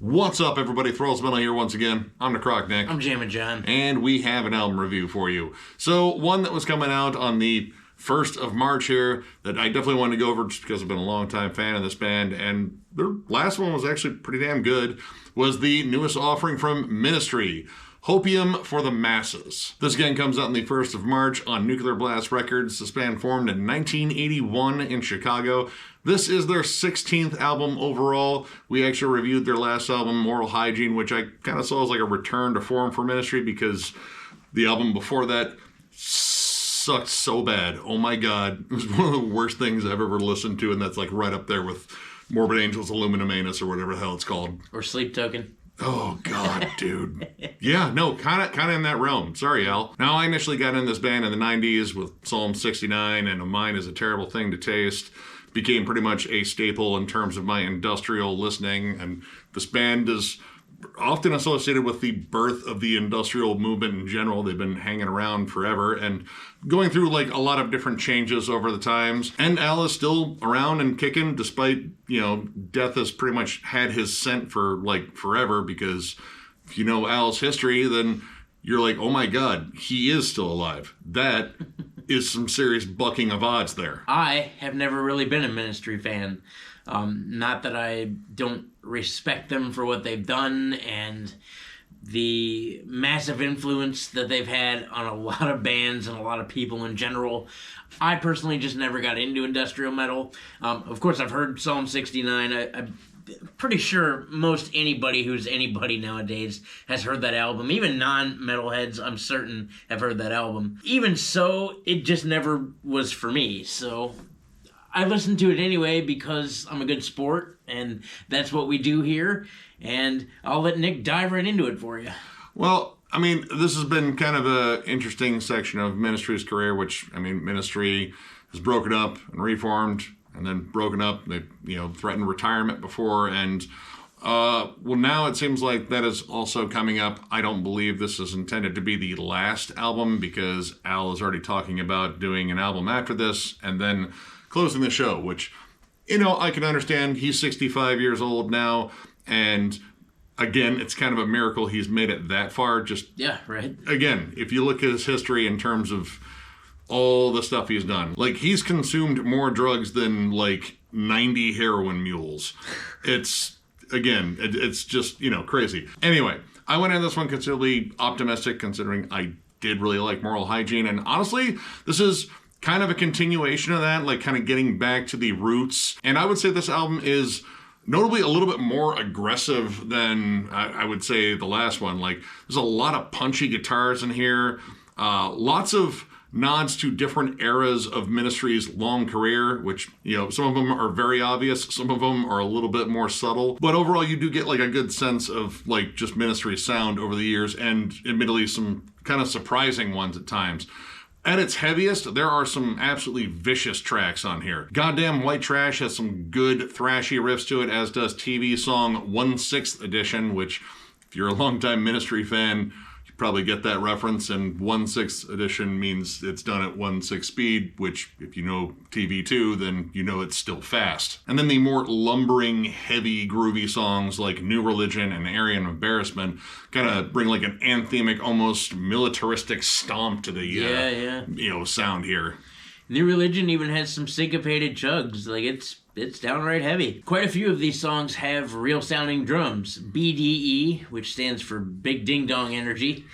What's up, everybody? Thralls here once again. I'm Necrotic Nick. I'm Jammin John. And we have an album review for you. So, one that was coming out on the 1st of March here that I definitely wanted to go over just because I've been a long-time fan of this band, and their last one was actually pretty damn good, was the newest offering from Ministry, Hopiumforthemasses. This again comes out on the 1st of March on Nuclear Blast Records. This band formed in 1981 in Chicago. This is their 16th album overall. We actually reviewed their last album, Moral Hygiene, which I kind of saw as like a return to form for Ministry because the album before that sucked so bad. Oh my God. It was one of the worst things I've ever listened to, and that's like right up there with Morbid Angels Illuminum Manus or whatever the hell it's called. Or Sleep Token. Oh, God, dude. Yeah, no, kind of in that realm. Sorry, Al. Now, I initially got in this band in the 90s with Psalm 69 and A Mine is a Terrible Thing to Taste. Became pretty much a staple in terms of my industrial listening, and this band is often associated with the birth of the industrial movement in general. They've been hanging around forever and going through like a lot of different changes over the times. And Al is still around and kicking despite, death has pretty much had his scent for like forever, because if you know Al's history, then you're like, oh my God, he is still alive. That is some serious bucking of odds there. I have never really been a Ministry fan. Not that I don't respect them for what they've done and the massive influence that they've had on a lot of bands and a lot of people in general. I personally just never got into industrial metal. Of course, I've heard Psalm 69. I'm pretty sure most anybody who's anybody nowadays has heard that album. Even non-metalheads, I'm certain, have heard that album. Even so, it just never was for me. So I listened to it anyway because I'm a good sport, and that's what we do here. And I'll let Nick dive right into it for you. Well, I mean, this has been kind of an interesting section of Ministry's career, which, I mean, Ministry has broken up and reformed and then broken up. They, threatened retirement before. And, well, now it seems like that is also coming up. I don't believe this is intended to be the last album because Al is already talking about doing an album after this and then closing the show, which, I can understand. He's 65 years old now, and again, it's kind of a miracle he's made it that far. Yeah, right. Again, if you look at his history in terms of all the stuff he's done, like he's consumed more drugs than like 90 heroin mules. It's just, crazy. Anyway, I went into this one considerably optimistic considering I did really like Moral Hygiene, and honestly, this is kind of a continuation of that, like kind of getting back to the roots. And I would say this album is notably a little bit more aggressive than I would say the last one. Like there's a lot of punchy guitars in here, lots of nods to different eras of Ministry's long career, which, some of them are very obvious, some of them are a little bit more subtle. But overall, you do get like a good sense of like just Ministry's sound over the years, and admittedly some kind of surprising ones at times. At its heaviest, there are some absolutely vicious tracks on here. Goddamn White Trash has some good thrashy riffs to it, as does TV song 1/6 Edition, which, if you're a longtime Ministry fan, you probably get that reference, and 1/6 Edition means it's done at 1/6 speed, which, if you know TV2, then you know it's still fast. And then the more lumbering, heavy, groovy songs like New Religion and Aryan Embarrassment kind of bring like an anthemic, almost militaristic stomp to the sound here. New Religion even has some syncopated chugs. Like it's downright heavy. Quite a few of these songs have real sounding drums. B.D.E, which stands for Big Ding Dong Energy,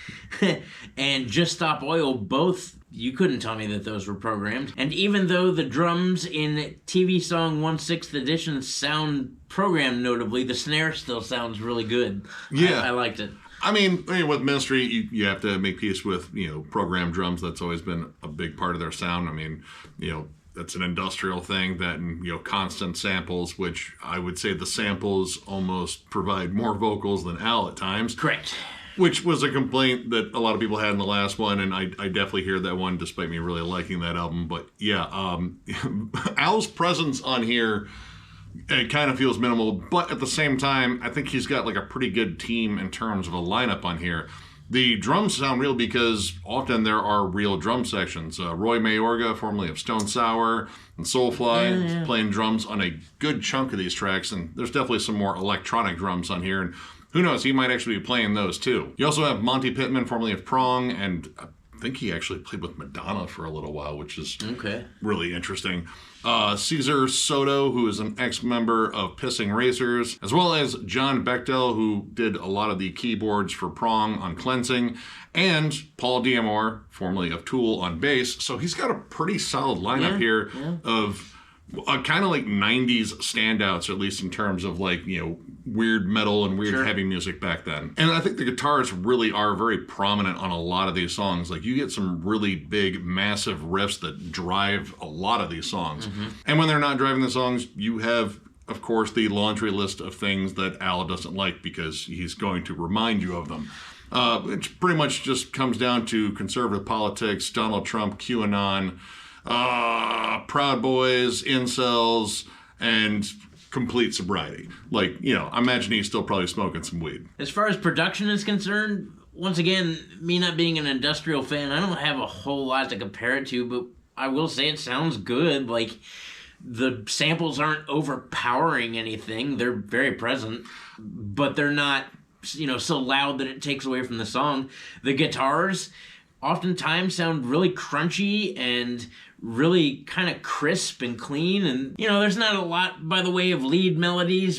and Just Stop Oil, both, you couldn't tell me that those were programmed. And even though the drums in TV song 1/6 Edition sound programmed notably, the snare still sounds really good. Yeah. I liked it. I mean, with Ministry, you have to make peace with, programmed drums. That's always been a big part of their sound. I mean, that's an industrial thing, that and, constant samples, which I would say the samples almost provide more vocals than Al at times. Correct. Which was a complaint that a lot of people had in the last one, and I definitely hear that one, despite me really liking that album. But yeah, Al's presence on here, it kind of feels minimal, but at the same time, I think he's got like a pretty good team in terms of a lineup on here. The drums sound real because often there are real drum sections. Roy Mayorga, formerly of Stone Sour and Soulfly, is playing drums on a good chunk of these tracks, and there's definitely some more electronic drums on here, and who knows, he might actually be playing those too. You also have Monty Pittman, formerly of Prong, and I think he actually played with Madonna for a little while, which is really interesting. Cesar Soto, who is an ex-member of Pissing Racers, as well as John Bechtel, who did a lot of the keyboards for Prong on Cleansing, and Paul Diamore, formerly of Tool, on bass. So he's got a pretty solid lineup here of kind of like 90s standouts, at least in terms of like, you know, weird metal and weird heavy music back then. And I think the guitars really are very prominent on a lot of these songs. Like, you get some really big, massive riffs that drive a lot of these songs. And when they're not driving the songs, you have, of course, the laundry list of things that Al doesn't like because he's going to remind you of them. It pretty much just comes down to conservative politics, Donald Trump, QAnon, Proud Boys, incels, and complete sobriety. Like, you know, I imagine he's still probably smoking some weed. As far as production is concerned, once again, me not being an industrial fan, I don't have a whole lot to compare it to, but I will say it sounds good. Like, the samples aren't overpowering anything. They're very present, but they're not, you know, so loud that it takes away from the song. The guitars oftentimes sound really crunchy and really kind of crisp and clean, and you know, there's not a lot by the way of lead melodies,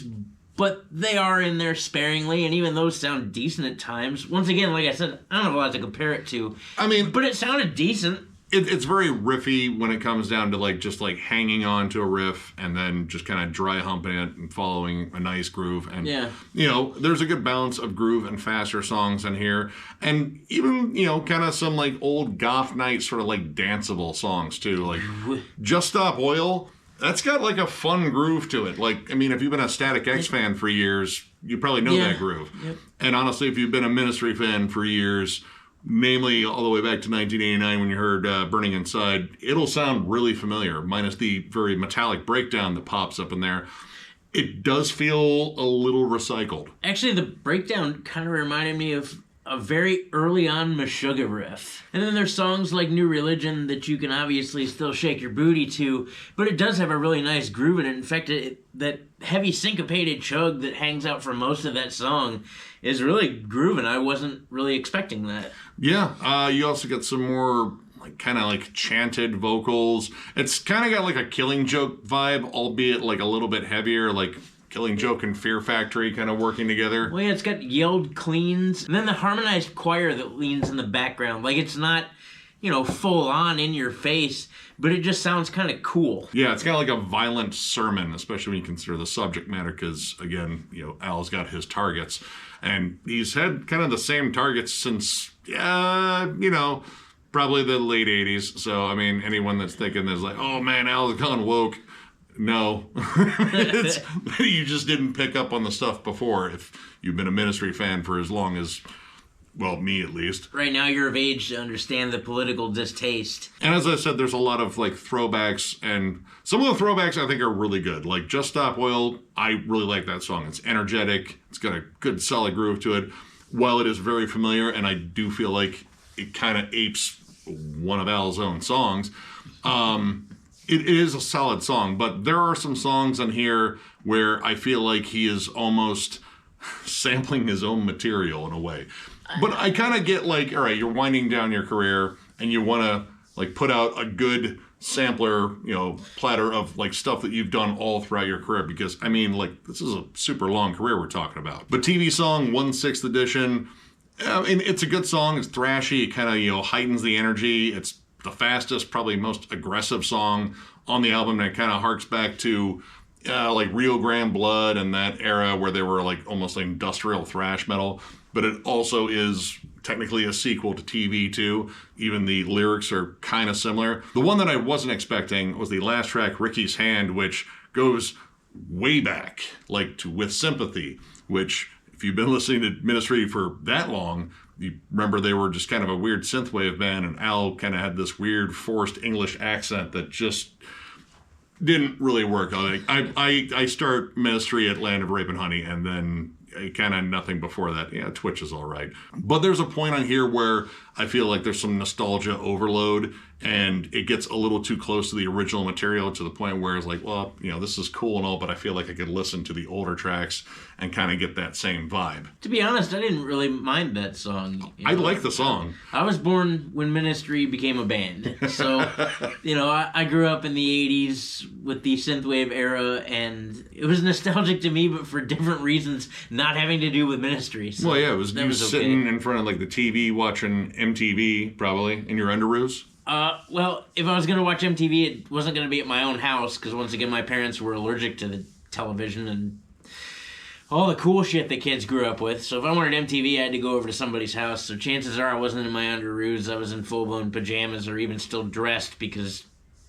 but they are in there sparingly, and even those sound decent at times. Once again, like I said, I don't have a lot to compare it to. I mean, but it sounded decent. It's very riffy when it comes down to like just like hanging on to a riff and then just kind of dry humping it and following a nice groove. And, you know, there's a good balance of groove and faster songs in here. And even, you know, kind of some like old goth night sort of like danceable songs too. Like Just Stop Oil, that's got like a fun groove to it. Like, I mean, if you've been a Static X fan for years, you probably know that groove. And honestly, if you've been a Ministry fan for years, namely all the way back to 1989 when you heard Burning Inside, it'll sound really familiar, minus the very metallic breakdown that pops up in there. It does feel a little recycled. Actually, the breakdown kind of reminded me of a very early on Meshuggah riff. And then there's songs like New Religion that you can obviously still shake your booty to, but it does have a really nice groove in it. In fact, that heavy syncopated chug that hangs out for most of that song is really grooving. I wasn't really expecting that. Yeah, you also get some more like kind of like chanted vocals. It's kind of got like a Killing Joke vibe, albeit like a little bit heavier, like Killing Joke and Fear Factory kind of working together. Well, yeah, it's got yelled cleans, and then the harmonized choir that leans in the background. Like, it's not, you know, full on in your face, but it just sounds kind of cool. Yeah, it's kind of like a violent sermon, especially when you consider the subject matter, because, again, you know, Al's got his targets. And he's had kind of the same targets since, you know, probably the late 80s. So, I mean, anyone that's thinking there's like, oh man, Al's gone woke. No. You just didn't pick up on the stuff before if you've been a Ministry fan for as long as, well, me at least. Right now you're of age to understand the political distaste. And as I said, there's a lot of like throwbacks, and some of the throwbacks I think are really good. Like Just Stop Oil, I really like that song. It's energetic. It's got a good solid groove to it. While it is very familiar, and I do feel like it kind of apes one of Al's own songs, it is a solid song, but there are some songs on here where I feel like he is almost sampling his own material in a way. But I kind of get like, all right, you're winding down your career and you want to like put out a good sampler, you know, platter of like stuff that you've done all throughout your career, because I mean, like, this is a super long career we're talking about. But TV song 1/6 edition, I mean, it's a good song. It's thrashy. It kind of, you know, heightens the energy. It's the fastest, probably most aggressive song on the album, and it kind of harks back to like Rio Grande Blood and that era where they were like almost like industrial thrash metal. But it also is technically a sequel to TV too. Even the lyrics are kind of similar. The one that I wasn't expecting was the last track, Ricky's Hand, which goes way back, like to With Sympathy, which if you've been listening to Ministry for that long, you remember they were just kind of a weird synthwave band, and Al kind of had this weird forced English accent that just didn't really work. I start Ministry at Land of Rape and Honey, and then kind of nothing before that. Yeah, Twitch is all right. But there's a point on here where I feel like there's some nostalgia overload, and it gets a little too close to the original material to the point where it's like, well, this is cool and all, but I feel like I could listen to the older tracks and kind of get that same vibe. To be honest, I didn't really mind that song. I like the song. I was born when Ministry became a band. So, I grew up in the 80s with the synthwave era, and it was nostalgic to me, but for different reasons, not having to do with Ministry. So well, yeah, you was sitting in front of like the TV watching MTV, probably, in your underoos. Well, if I was going to watch MTV, it wasn't going to be at my own house, because once again, my parents were allergic to the television and all the cool shit that kids grew up with. So if I wanted MTV, I had to go over to somebody's house. So chances are I wasn't in my underoos. I was in full-blown pajamas or even still dressed because,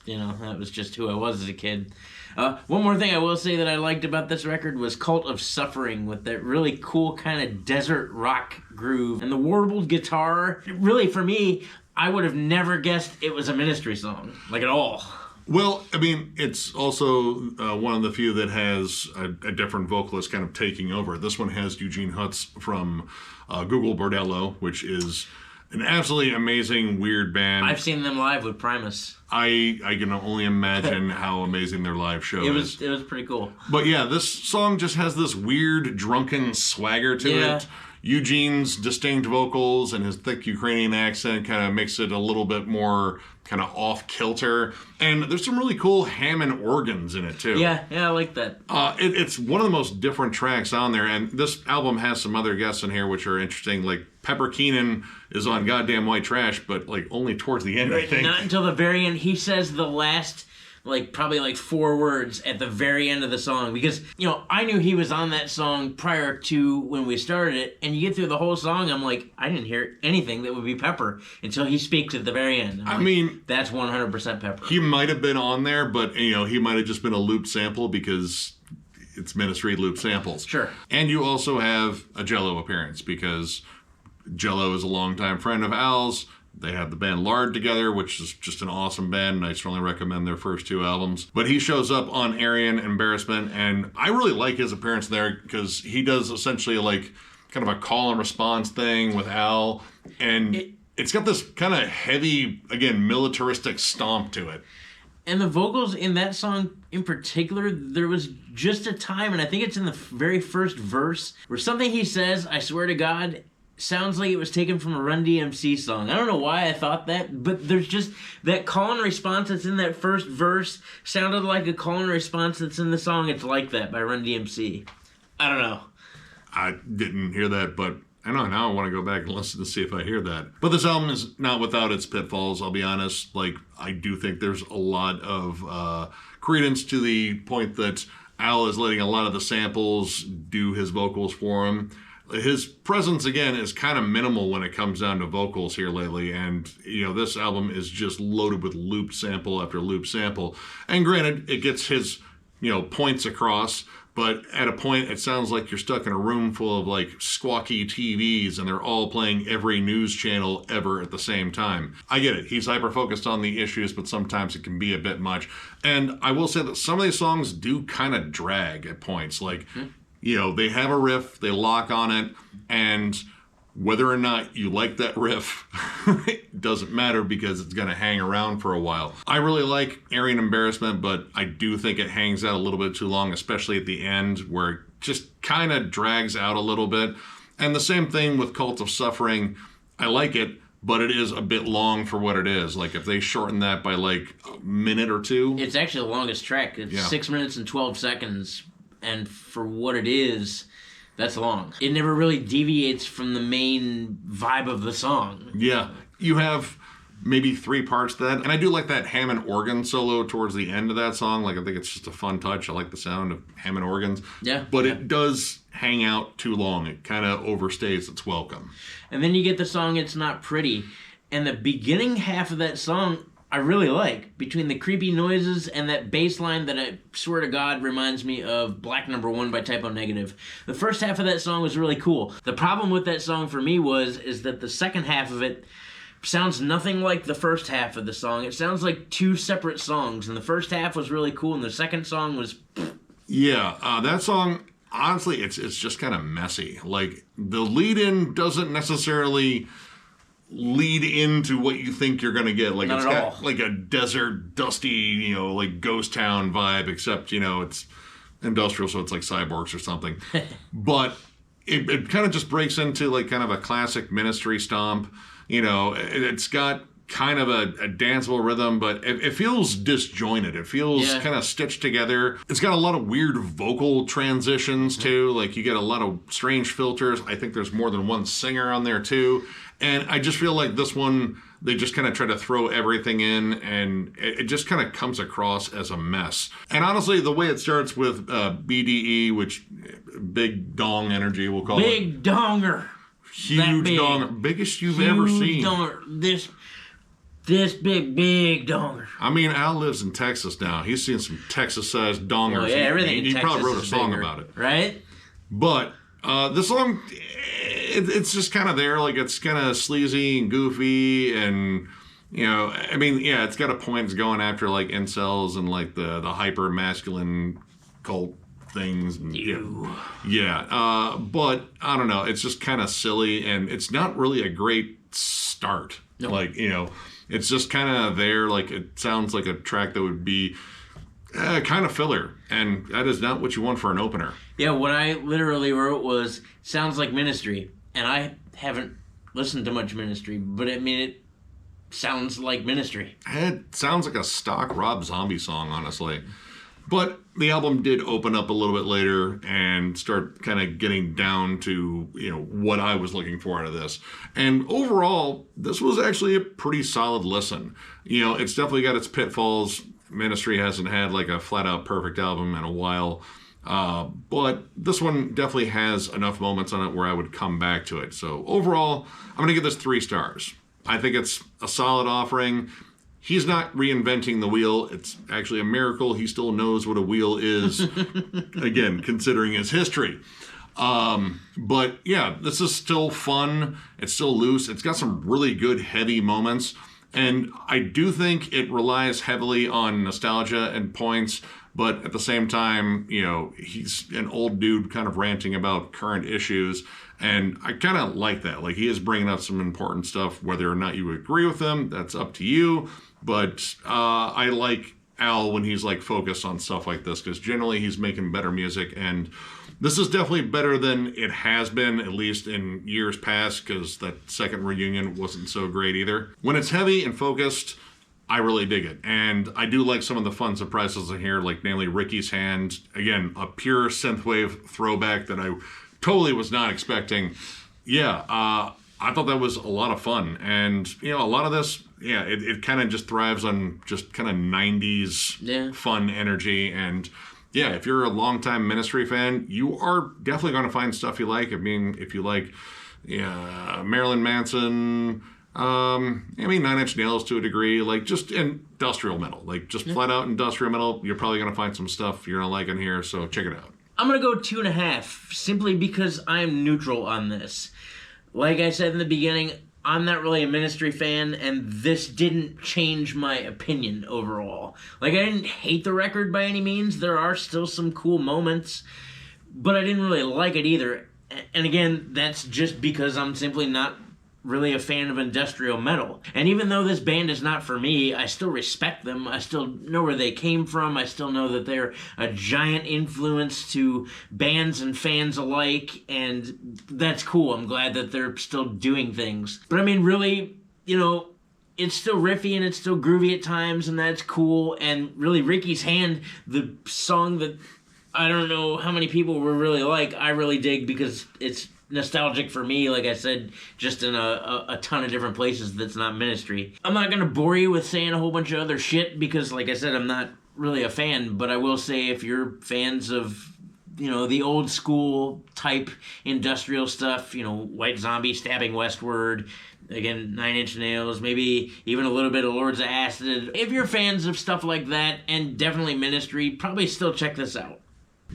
that was just who I was as a kid. One more thing I will say that I liked about this record was Cult of Suffering, with that really cool kind of desert rock groove. And the warbled guitar, really, for me, I would have never guessed it was a Ministry song, like at all. Well, I mean, it's also one of the few that has a different vocalist kind of taking over. This one has Eugene Hutz from Google Bordello, which is an absolutely amazing, weird band. I've seen them live with Primus. I can only imagine how amazing their live show is. It was pretty cool. But yeah, this song just has this weird, drunken swagger to it. Eugene's distinct vocals and his thick Ukrainian accent kind of makes it a little bit more kind of off-kilter. And there's some really cool Hammond organs in it, too. Yeah, I like that. It's one of the most different tracks on there. And this album has some other guests in here which are interesting. Like, Pepper Keenan is on Goddamn White Trash, but, like, only towards the end, I think. Not until the very end. He says the last... probably 4 words at the very end of the song, because I knew he was on that song prior to when we started it, and you get through the whole song, I'm like, I didn't hear anything that would be Pepper until he speaks at the very end. I mean, that's 100% Pepper. He might have been on there, but he might have just been a looped sample because it's Ministry loop samples. Sure. And you also have a Jello appearance because Jello is a longtime friend of Al's. They had the band Lard together, which is just an awesome band, and I strongly recommend their first 2 albums. But he shows up on Aryan Embarrassment, and I really like his appearance there because he does essentially kind of a call and response thing with Al, and it's got this kind of heavy, again, militaristic stomp to it. And the vocals in that song in particular, there was just a time, and I think it's in the very first verse, where something he says, I swear to God, sounds like it was taken from a Run DMC song. I don't know why I thought that, but there's just that call and response that's in that first verse sounded like a call and response that's in the song It's Like That by Run DMC. I don't know. I didn't hear that, but I know now I want to go back and listen to see if I hear that. But this album is not without its pitfalls, I'll be honest. I do think there's a lot of credence to the point that Al is letting a lot of the samples do his vocals for him. His presence, again, is kind of minimal when it comes down to vocals here lately, and, this album is just loaded with loop sample after loop sample. And granted, it gets his, points across, but at a point, it sounds like you're stuck in a room full of, squawky TVs, and they're all playing every news channel ever at the same time. I get it. He's hyper-focused on the issues, but sometimes it can be a bit much. And I will say that some of these songs do kind of drag at points, they have a riff, they lock on it, and whether or not you like that riff, it doesn't matter because it's going to hang around for a while. I really like Aryan Embarrassment, but I do think it hangs out a little bit too long, especially at the end where it just kind of drags out a little bit. And the same thing with Cult of Suffering. I like it, but it is a bit long for what it is. If they shorten that by a minute or 2. It's actually the longest track. It's 6 minutes and 12 seconds. And for what it is, that's long. It never really deviates from the main vibe of the song. Yeah. You have maybe 3 parts to that. And I do like that Hammond organ solo towards the end of that song. I think it's just a fun touch. I like the sound of Hammond organs. Yeah. But it does hang out too long. It kind of overstays its welcome. And then you get the song It's Not Pretty. And the beginning half of that song I really like, between the creepy noises and that bass line that I swear to God reminds me of Black Number 1 by Typo Negative. The first half of that song was really cool. The problem with that song for me is that the second half of it sounds nothing like the first half of the song. It sounds like 2 separate songs, and the first half was really cool, and the second song was... Yeah, that song... honestly, it's just kind of messy. Like, the lead-in doesn't necessarily lead into what you think you're going to get. Like, Not it's at got all. like a desert, dusty, like ghost town vibe, except, it's industrial, so it's like cyborgs or something. But it kind of just breaks into like kind of a classic Ministry stomp. It's got kind of a danceable rhythm, but it feels disjointed. It feels kind of stitched together. It's got a lot of weird vocal transitions too. Like, you get a lot of strange filters. I think there's more than one singer on there too. And I just feel like this one, they just kind of try to throw everything in, and it just kind of comes across as a mess. And honestly, the way it starts with B.D.E, which big dong energy, we'll call it. Big donger. Huge donger. Biggest you've ever seen. Donger. This big donger. I mean, Al lives in Texas now. He's seen some Texas-sized dongers. Oh, yeah, everything in he Texas probably wrote a is song bigger, about it. Right? But this song, it's just kind of there. Like, it's kind of sleazy and goofy, and it's got a point. It's going after like incels and like the hyper masculine cult things. And, but I don't know. It's just kind of silly, and it's not really a great start. Nope. Like, it's just kind of there. Like, it sounds like a track that would be kind of filler, and that is not what you want for an opener. Yeah, what I literally wrote was, sounds like Ministry, and I haven't listened to much Ministry, but I mean, it sounds like Ministry. It sounds like a stock Rob Zombie song, honestly. But the album did open up a little bit later and start kind of getting down to, what I was looking for out of this. And overall, this was actually a pretty solid listen. It's definitely got its pitfalls. Ministry hasn't had like a flat out perfect album in a while. But this one definitely has enough moments on it where I would come back to it. So overall, I'm going to give this 3 stars. I think it's a solid offering. He's not reinventing the wheel. It's actually a miracle he still knows what a wheel is, again, considering his history. But yeah, this is still fun. It's still loose. It's got some really good heavy moments. And I do think it relies heavily on nostalgia and points, but at the same time, he's an old dude kind of ranting about current issues. And I kind of like that. Like, he is bringing up some important stuff. Whether or not you agree with him, that's up to you. But I like Al when he's like focused on stuff like this, because generally he's making better music, and this is definitely better than it has been, at least in years past, because that second reunion wasn't so great either. When it's heavy and focused, I really dig it. And I do like some of the fun surprises in here, like namely Ricky's Hand. Again, a pure synthwave throwback that I totally was not expecting. Yeah, I thought that was a lot of fun. And, a lot of this, it kind of just thrives on just kind of 90s fun energy. And yeah, if you're a longtime Ministry fan, you are definitely going to find stuff you like. I mean, if you like Marilyn Manson, Nine Inch Nails to a degree, like just industrial metal, like just flat out industrial metal, you're probably going to find some stuff you're going to like in here. So check it out. I'm going to go 2.5, simply because I'm neutral on this. Like I said in the beginning, I'm not really a Ministry fan, and this didn't change my opinion overall. Like, I didn't hate the record by any means. There are still some cool moments, but I didn't really like it either. And again, that's just because I'm simply not really a fan of industrial metal. And even though this band is not for me, I still respect them. I still know where they came from. I still know that they're a giant influence to bands and fans alike, and that's cool. I'm glad that they're still doing things. But I mean, really, it's still riffy and it's still groovy at times, and that's cool. And really, Ricky's Hand, the song that I don't know how many people will really like, I really dig because it's nostalgic for me, like I said, just in a ton of different places that's not Ministry. I'm not going to bore you with saying a whole bunch of other shit because, like I said, I'm not really a fan, but I will say if you're fans of, the old school type industrial stuff, White Zombie, Stabbing Westward, again, Nine Inch Nails, maybe even a little bit of Lords of Acid. If you're fans of stuff like that, and definitely Ministry, probably still check this out.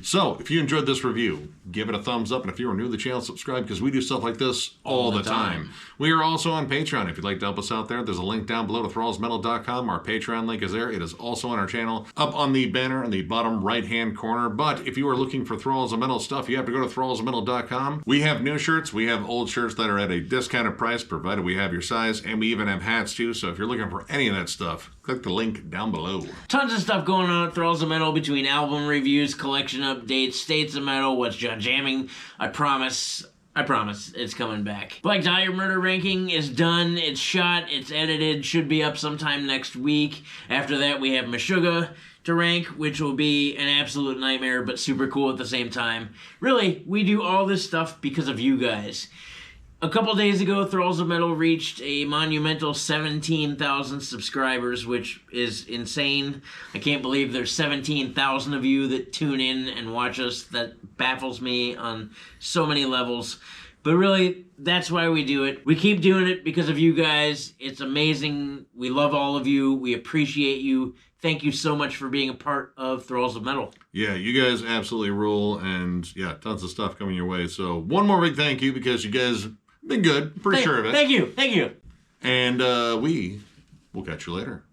So, if you enjoyed this review, give it a thumbs up, and if you are new to the channel, subscribe, because we do stuff like this all the time. We are also on Patreon. If you'd like to help us out there, there's a link down below to thrallsmetal.com. Our Patreon link is there. It is also on our channel, up on the banner in the bottom right-hand corner. But if you are looking for Thralls of Metal stuff, you have to go to thrallsmetal.com. We have new shirts. We have old shirts that are at a discounted price, provided we have your size, and we even have hats too. So if you're looking for any of that stuff, click the link down below. Tons of stuff going on at Thralls of Metal, between album reviews, collection updates, states of metal, what's jamming. I promise it's coming back. Black Dahlia Murder Ranking is done, it's shot, it's edited, should be up sometime next week. After that, we have Meshuggah to rank, which will be an absolute nightmare, but super cool at the same time. Really, we do all this stuff because of you guys. A couple days ago, Thralls of Metal reached a monumental 17,000 subscribers, which is insane. I can't believe there's 17,000 of you that tune in and watch us. That baffles me on so many levels. But really, that's why we do it. We keep doing it because of you guys. It's amazing. We love all of you. We appreciate you. Thank you so much for being a part of Thralls of Metal. Yeah, you guys absolutely rule, and yeah, tons of stuff coming your way. So one more big thank you, because you guys been good. Pretty sure of it. Thank you. And we will catch you later.